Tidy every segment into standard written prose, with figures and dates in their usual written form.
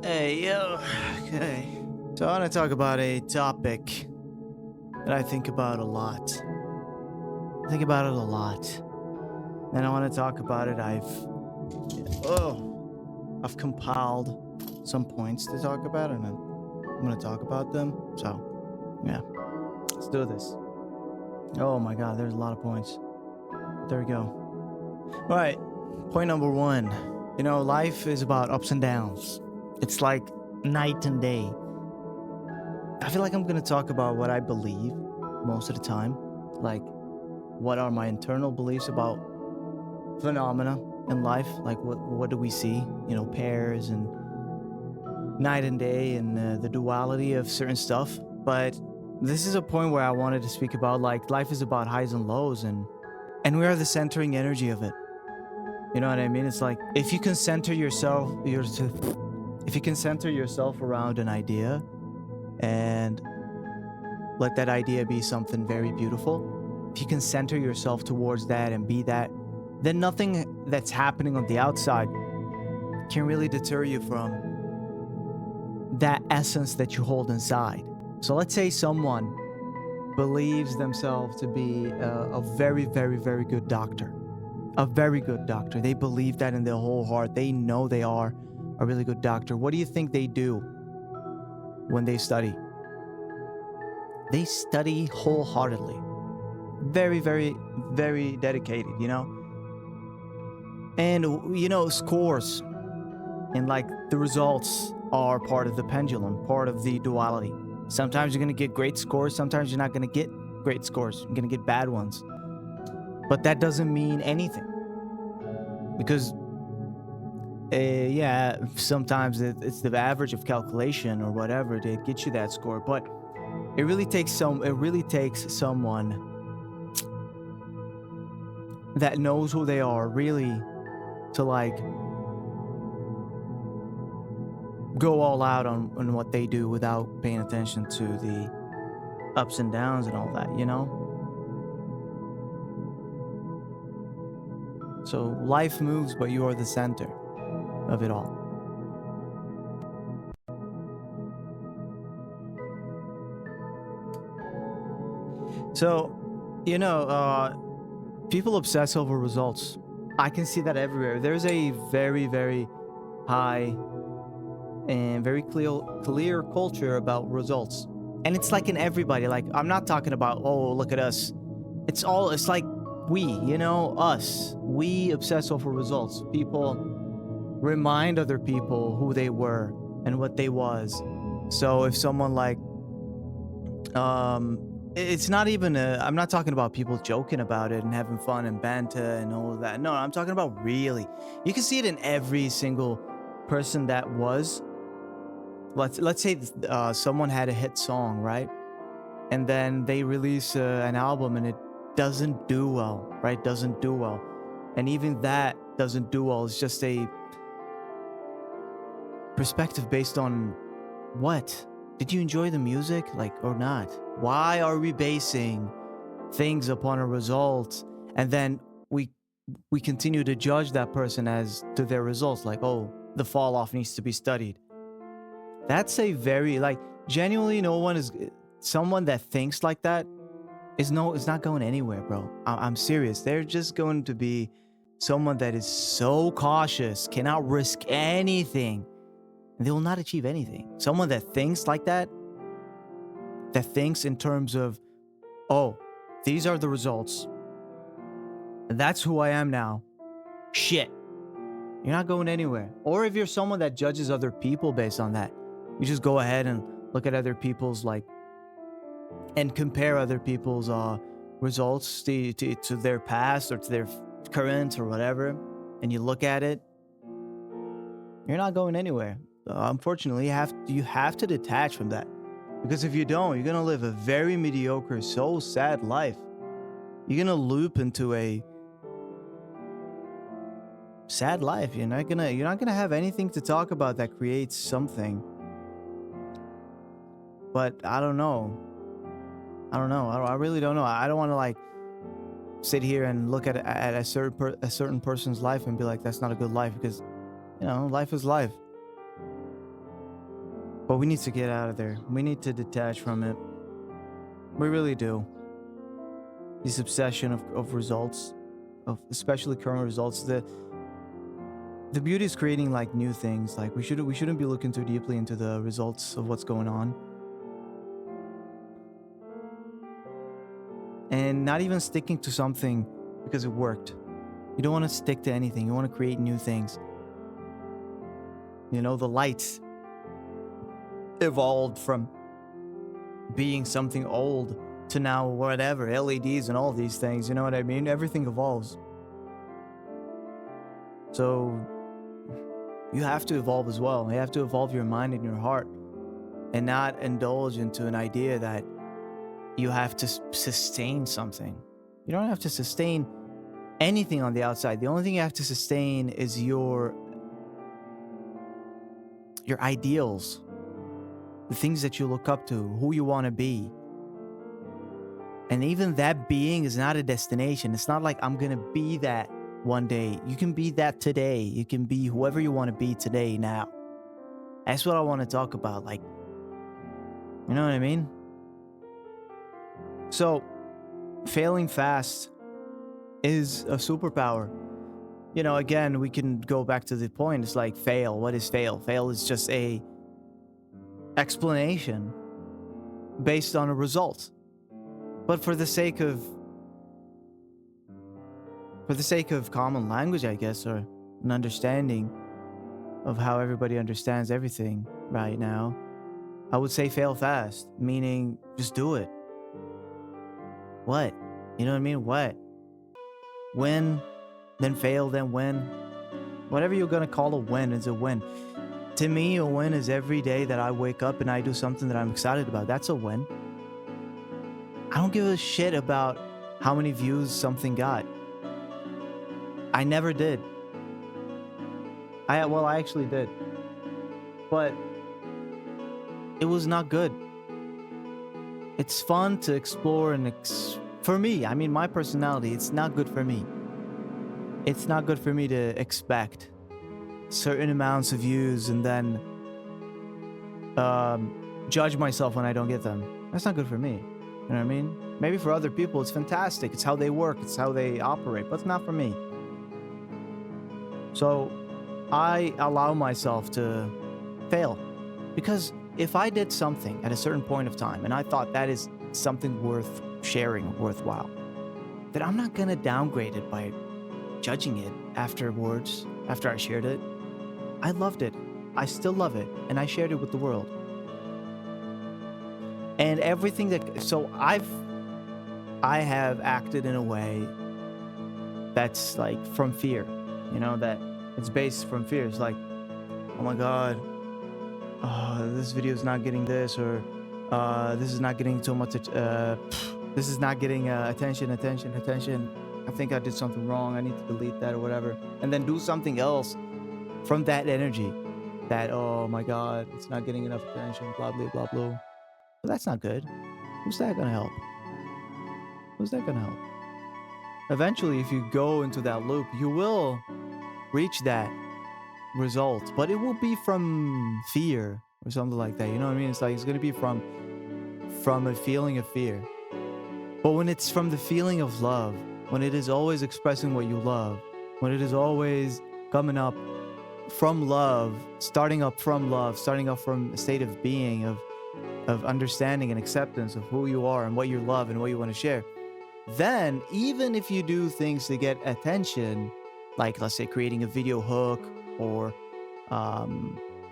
Hey, yo. Okay. So I want to talk about a topic that I think about a lot. I think about it a lot. And I want to talk about it. I've compiled some points to talk about, and I'm going to talk about them. So, yeah. Let's do this. Oh my god, there's a lot of points. There we go. All right. Point number 1. Life is about ups and downs. It's like night and day. I feel like I'm going to talk about what I believe most of the time. Like, what are my internal beliefs about phenomena in life? Like, what do we see? Pairs and night and day and the duality of certain stuff. But this is a point where I wanted to speak about, like, life is about highs and lows, and we are the centering energy of it. You know what I mean? It's like, if you can center yourself around an idea and let that idea be something very beautiful, if you can center yourself towards that and be that, then nothing that's happening on the outside can really deter you from that essence that you hold inside. So let's say someone believes themselves to be a very, very, very good doctor. A very good doctor. They believe that in their whole heart. They know they are a really good doctor. What do you think they do when they study? They study wholeheartedly. Very, very, very dedicated, And, scores and, like, the results are part of the pendulum, part of the duality. Sometimes you're going to get great scores. Sometimes you're not going to get great scores. You're going to get bad ones. But that doesn't mean anything. Because, sometimes it's the average of calculation or whatever to get you that score. But it really takes someone that knows who they are, really, to, like, go all out on what they do without paying attention to the ups and downs and all that, So life moves, but you are the center of it all. So, people obsess over results. I can see that everywhere. There's a very, very high and very clear culture about results. And it's like in everybody. Like, I'm not talking about, oh, look at us. It's like us. We obsess over results. People remind other people who they were and what they was. So if someone, like, it's not even I'm not talking about people joking about it and having fun and banter and all of that. No, I'm talking about really. You can see it in every single person that was. Let's say someone had a hit song, right? And then they release an album and it doesn't do well, right? Doesn't do well. And even that doesn't do well. It's just a perspective based on what? Did you enjoy the music, like, or not? Why are we basing things upon a result, and then we continue to judge that person as to their results, like, oh, the fall off needs to be studied. That's a very, like, genuinely, someone that thinks like that is not going anywhere, bro. I'm serious. They're just going to be someone that is so cautious, cannot risk anything. They will not achieve anything. Someone that thinks like that thinks in terms of, oh, these are the results. That's who I am now. Shit. You're not going anywhere. Or if you're someone that judges other people based on that, you just go ahead and look at other people's, like, and compare other people's results to their past or to their current or whatever, and you look at it, you're not going anywhere. Unfortunately, you have to detach from that, because if you don't, you're gonna live a very mediocre, so sad life. You're gonna loop into a sad life. You're not gonna have anything to talk about that creates something. But I don't know. I really don't know. I don't want to, like, sit here and look at a certain person's life and be like, that's not a good life, because life is life. But we need to get out of there. We need to detach from it. We really do. This obsession of results, of especially current results. The beauty is creating like new things. Like we shouldn't be looking too deeply into the results of what's going on. And not even sticking to something because it worked. You don't want to stick to anything. You want to create new things. You know, the lights evolved from being something old to now whatever, LEDs and all these things. You know what I mean? Everything evolves. So you have to evolve as well. You have to evolve your mind and your heart and not indulge into an idea that you have to sustain something. You don't have to sustain anything on the outside. The only thing you have to sustain is your ideals, the things that you look up to, who you want to be. And even that being is not a destination. It's not like I'm going to be that one day. You can be that today. You can be whoever you want to be today, now. That's what I want to talk about. Like, you know what I mean? So, failing fast is a superpower. You know, again, we can go back to the point. It's like fail. What is fail? Fail is just a explanation based on a result. But for the sake of common language, I guess, or an understanding of how everybody understands everything right now, I would say fail fast, meaning just do it. What? You know what I mean? What? Win, then fail, then win. Whatever you're gonna call a win is a win. To me, a win is every day that I wake up and I do something that I'm excited about. That's a win. I don't give a shit about how many views something got. I never did. I actually did. But it was not good. It's fun to explore and for me, I mean, my personality, it's not good for me. It's not good for me to expect certain amounts of views and then judge myself when I don't get them. That's not good for me. You know what I mean? Maybe for other people, it's fantastic. It's how they work. It's how they operate. But it's not for me. So I allow myself to fail. Because if I did something at a certain point of time and I thought that is something worth sharing, worthwhile, then I'm not going to downgrade it by judging it afterwards, after I shared it. I loved it. I still love it. And I shared it with the world. And everything so I have acted in a way that's like from fear, you know, that it's based from fear. It's like, oh my God, this video is not getting this, or this is not getting so much, this is not getting attention. I think I did something wrong. I need to delete that or whatever. And then do something else from that energy that, oh my God, it's not getting enough attention, blah, blah, blah, blah. But that's not good. Who's that gonna help? Who's that gonna help? Eventually, if you go into that loop, you will reach that result, but it will be from fear or something like that. You know what I mean? It's like it's gonna be from a feeling of fear. But when it's from the feeling of love, when it is always expressing what you love, when it is always coming up from love, starting up from a state of being, of understanding and acceptance of who you are and what you love and what you want to share, then even if you do things to get attention, like let's say creating a video hook or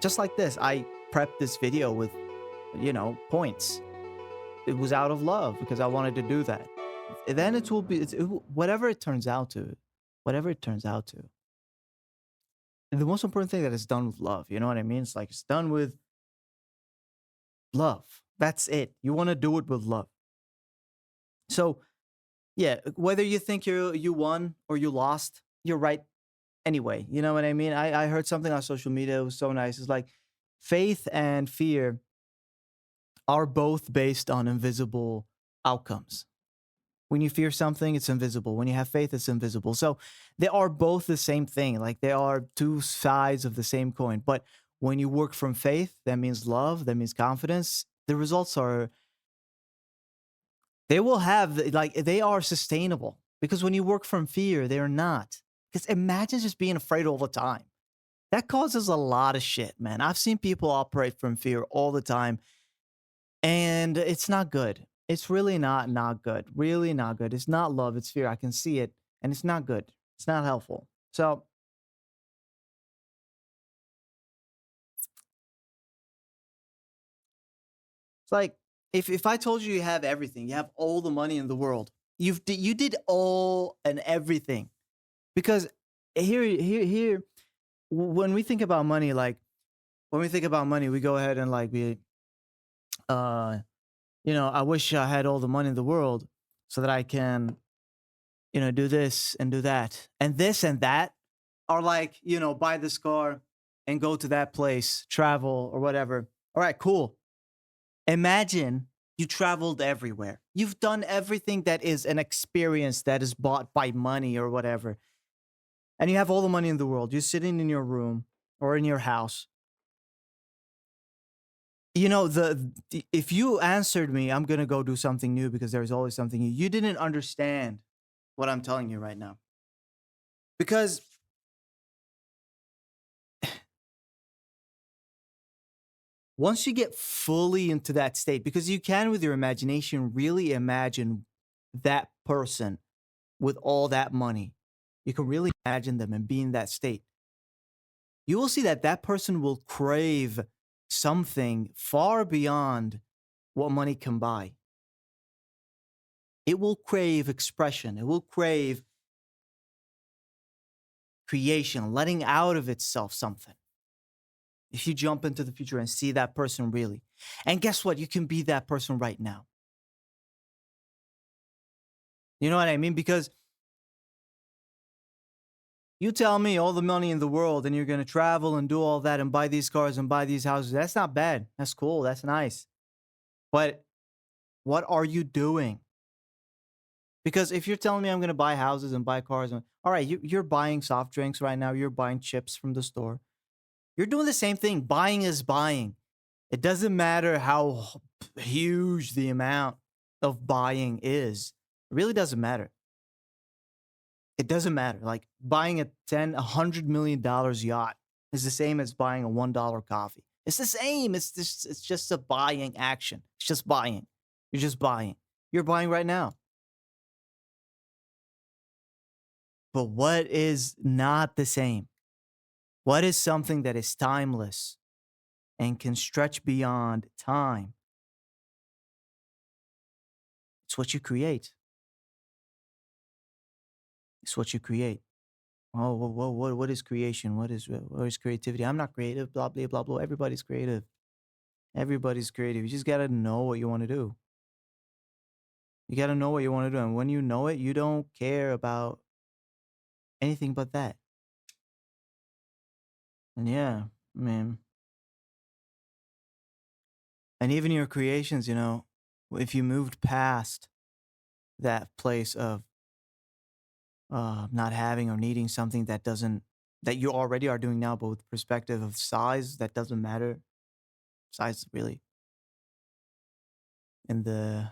just like this, I prepped this video with, you know, points. It was out of love because I wanted to do that. Then it will be whatever it turns out to. And the most important thing that it's done with love. You know what I mean? It's like it's done with love. That's it. You want to do it with love. So, yeah, whether you think you won or you lost, you're right anyway. You know what I mean? I heard something on social media. It was so nice. It's like faith and fear are both based on invisible outcomes. When you fear something, it's invisible. When you have faith, it's invisible. So they are both the same thing. Like they are two sides of the same coin. But When you work from faith, that means love, that means confidence. The results are, they will have, like, they are sustainable. Because when you work from fear, they're not. Because imagine just being afraid all the time. That causes a lot of shit, man. I've seen people operate from fear all the time, and it's not good. It's really not good. Really not good. It's not love, it's fear. I can see it, and it's not good. It's not helpful. So, it's like, if I told you you have everything, you have all the money in the world. You did all and everything. Because here when we think about money, like, when we think about money, we go ahead and like be uh I wish I had all the money in the world so that I can, do this and do that. And this and that are like, buy this car and go to that place, travel or whatever. All right, cool. Imagine you traveled everywhere. You've done everything that is an experience that is bought by money or whatever. And you have all the money in the world. You're sitting in your room or in your house. If you answered me, I'm gonna go do something new because there's always something new. You didn't understand what I'm telling you right now. Because once you get fully into that state, because you can with your imagination really imagine that person with all that money. You can really imagine them and be in that state. You will see that that person will crave something far beyond what money can buy. It will crave expression. It will crave creation, letting out of itself something. If you jump into the future and see that person really. And guess what? You can be that person right now. You know what I mean? Because you tell me all the money in the world and you're going to travel and do all that and buy these cars and buy these houses. That's not bad. That's cool. That's nice. But what are you doing? Because if you're telling me I'm going to buy houses and buy cars, all right, you're buying soft drinks right now. You're buying chips from the store. You're doing the same thing. Buying is buying. It doesn't matter how huge the amount of buying is. It really doesn't matter. It doesn't matter. Like buying $100 million yacht is the same as buying a $1 coffee. It's the same. It's just a buying action. It's just buying. You're just buying. You're buying right now. But what is not the same? What is something that is timeless and can stretch beyond time? It's what you create. It's what you create. Oh, what is creation? What is creativity? I'm not creative. Blah blah blah blah. Everybody's creative. Everybody's creative. You just gotta know what you want to do. You gotta know what you want to do, and when you know it, you don't care about anything but that. And yeah, man. And even your creations, if you moved past that place of not having or needing something that you already are doing now, but with perspective of size, that doesn't matter. Size really in the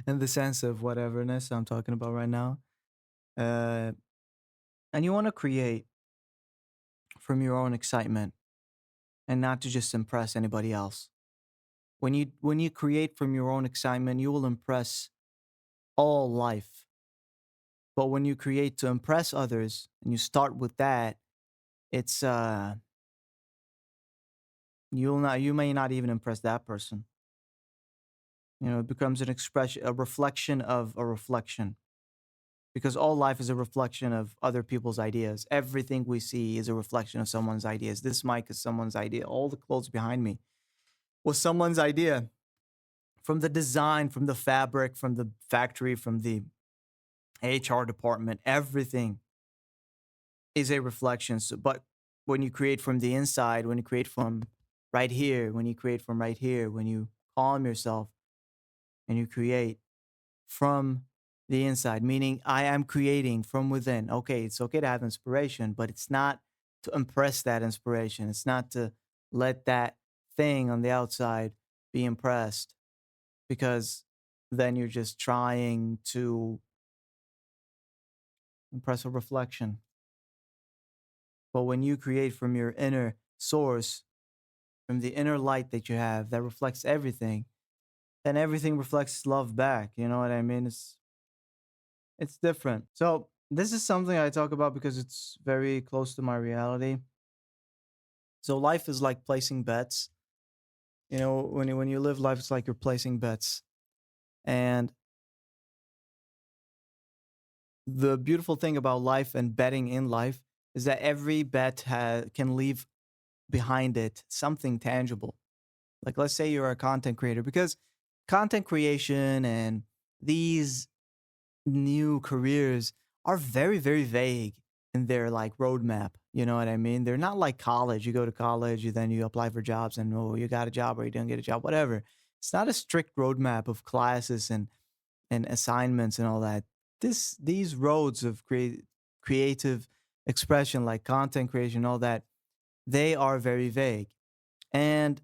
in the sense of whateverness I'm talking about right now. Uh, and you want to create from your own excitement and not to just impress anybody else. When you create from your own excitement, you will impress all life. But when you create to impress others and you start with that, it's you may not even impress that person. It becomes an expression, a reflection of a reflection. Because all life is a reflection of other people's ideas. Everything we see is a reflection of someone's ideas. This mic is someone's idea. All the clothes behind me was someone's idea. From the design, from the fabric, from the factory, from the HR department, everything is a reflection. But when you create from the inside, when you create from right here, when you create from right here, when you calm yourself and you create from the inside, meaning I am creating from within. Okay, it's okay to have inspiration, but it's not to impress that inspiration. It's not to let that thing on the outside be impressed, because then you're just trying to impress a reflection. But when you create from your inner source, from the inner light that you have that reflects everything, then everything reflects love back. You know what I mean? It's different. So this is something I talk about because it's very close to my reality. So life is like placing bets. You know, when you live life, it's like you're placing bets. And the beautiful thing about life and betting in life is that every bet can leave behind it something tangible. Like, let's say you're a content creator, because content creation and these new careers are very, very vague in their like roadmap. You know what I mean? They're not like college. You go to college, you apply for jobs, and oh, you got a job or you don't get a job, whatever. It's not a strict roadmap of classes and assignments and all that. These roads of creative expression, like content creation, all that, they are very vague. And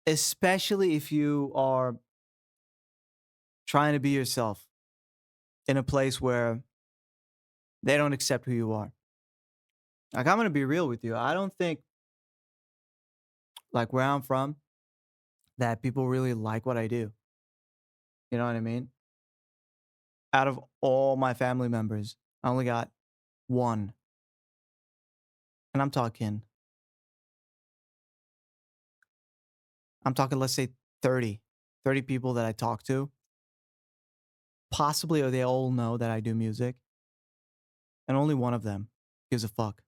especially if you are trying to be yourself in a place where they don't accept who you are. Like, I'm gonna be real with you. I don't think, like, where I'm from, that people really like what I do. You know what I mean? Out of all my family members, I only got one. And I'm talking, let's say 30 people that I talk to, possibly, or they all know that I do music. And only one of them gives a fuck.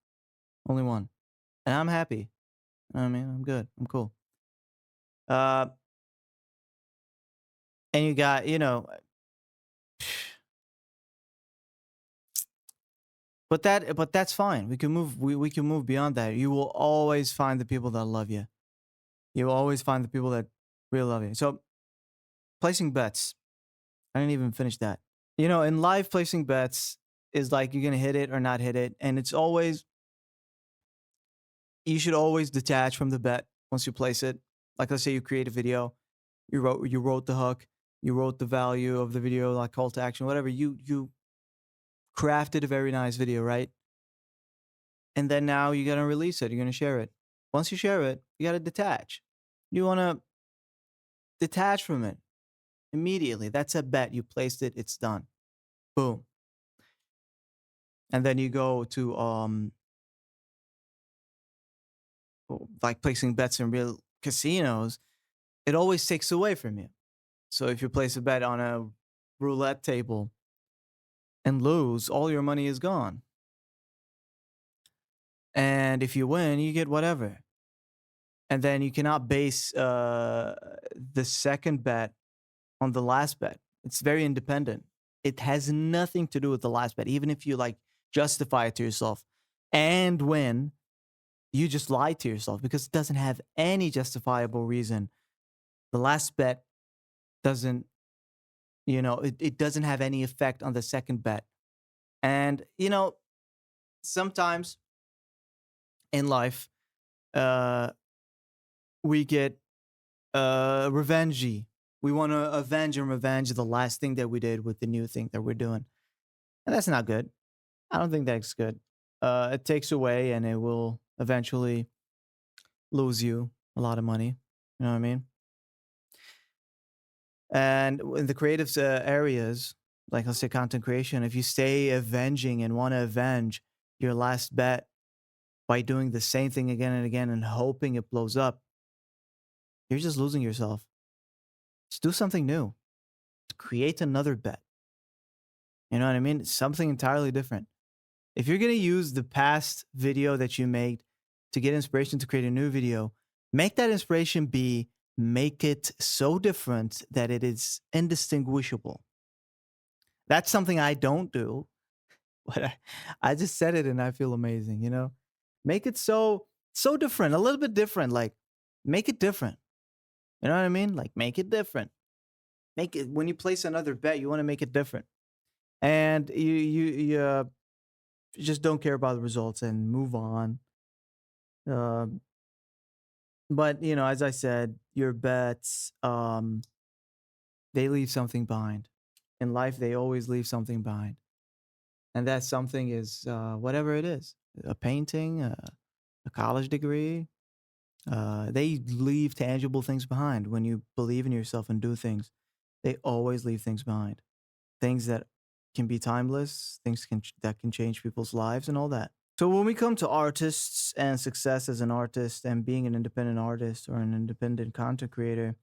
Only one. And I'm happy. I mean, I'm good. I'm cool. Uh, and you got, but that's fine. We can move beyond that. You will always find the people that love you. You will always find the people that really love you. So placing bets. I didn't even finish that. You know, in life, placing bets is like you're gonna hit it or not hit it. And it's always, you should always detach from the bet once you place it. Like, let's say you create a video, you wrote the hook, you wrote the value of the video, like call to action, whatever. You crafted a very nice video, right? And then now you're gonna release it. You're gonna share it. Once you share it, you gotta detach. You wanna detach from it immediately. That's a bet. You placed it. It's done. Boom. And then you go to like placing bets in real casinos. It always takes away from you. So if you place a bet on a roulette table and lose, all your money is gone. And if you win, you get whatever. And then you cannot base the second bet on the last bet. It's very independent. It has nothing to do with the last bet. Even if you like justify it to yourself and win, you just lie to yourself because it doesn't have any justifiable reason. The last bet doesn't, it doesn't have any effect on the second bet. And, sometimes in life, uh, we get revengey. We want to avenge and revenge the last thing that we did with the new thing that we're doing. And that's not good. I don't think that's good. It takes away and it will eventually lose you a lot of money. You know what I mean? And in the creative areas, like let's say content creation, if you stay avenging and want to avenge your last bet by doing the same thing again and again and hoping it blows up, you're just losing yourself. Just do something new. Create another bet. You know what I mean? Something entirely different. If you're going to use the past video that you made to get inspiration to create a new video, make that inspiration make it so different that it is indistinguishable. That's something I don't do, but I just said it and I feel amazing, Make it so different, a little bit different, like make it different. You know what I mean? Like make it different. Make it, when you place another bet, you want to make it different. And you just don't care about the results and move on. Um, but you know, as I said, your bets, they leave something behind. In life, they always leave something behind, and that something is whatever it is: a painting, a college degree. They leave tangible things behind when you believe in yourself and do things. They always leave things behind, things that can be timeless, that can change people's lives, and all that. So when we come to artists and success as an artist and being an independent artist or an independent content creator,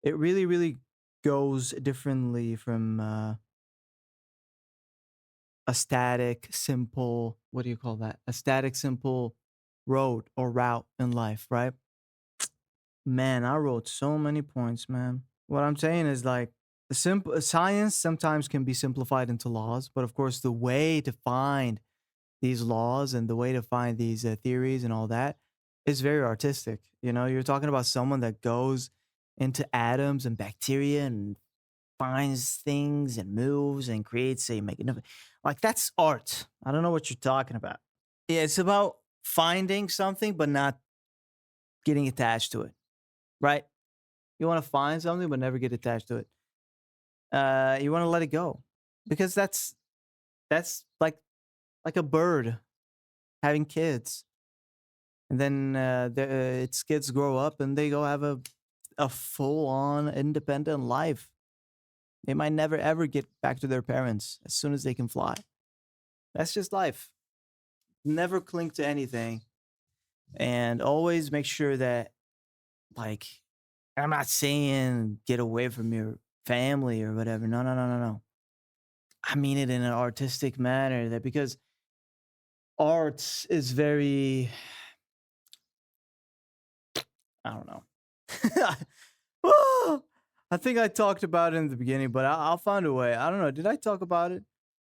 it really, really goes differently from a static, simple, what do you call that? A static, simple road or route in life, right? Man, I wrote so many points, man. What I'm saying is like the simple science sometimes can be simplified into laws, but of course the way to find these laws and the way to find these theories and all that is very artistic. You know, you're talking about someone that goes into atoms and bacteria and finds things and moves and creates a magnificent, like that's art. I don't know what you're talking about. Yeah, it's about finding something but not getting attached to it, right? You want to find something but never get attached to it. You want to let it go because that's like a bird having kids, and then its kids grow up and they go have a full on independent life. They might never ever get back to their parents as soon as they can fly. That's just life. Never cling to anything, and always make sure that, like, I'm not saying get away from your family or whatever. No, no, no, no, no. I mean it in an artistic manner, that because art is very, I don't know. Oh, I think I talked about it in the beginning, but I'll find a way. I don't know. Did I talk about it?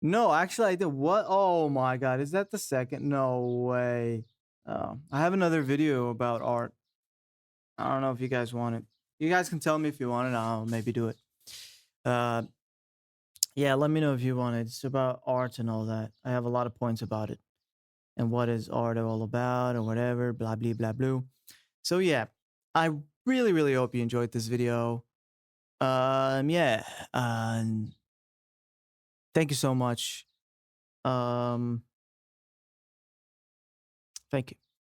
No, actually, I did. What? Oh my God. Is that the second? No way. I have another video about art. I don't know if you guys want it. You guys can tell me if you want it. I'll maybe do it. Uh, yeah, let me know if you want it. It's about art and all that. I have a lot of points about it and what is art all about or whatever. Blah, blah, blah, blah. So yeah, I really, really hope you enjoyed this video. Yeah. Um, thank you so much. Um, thank you.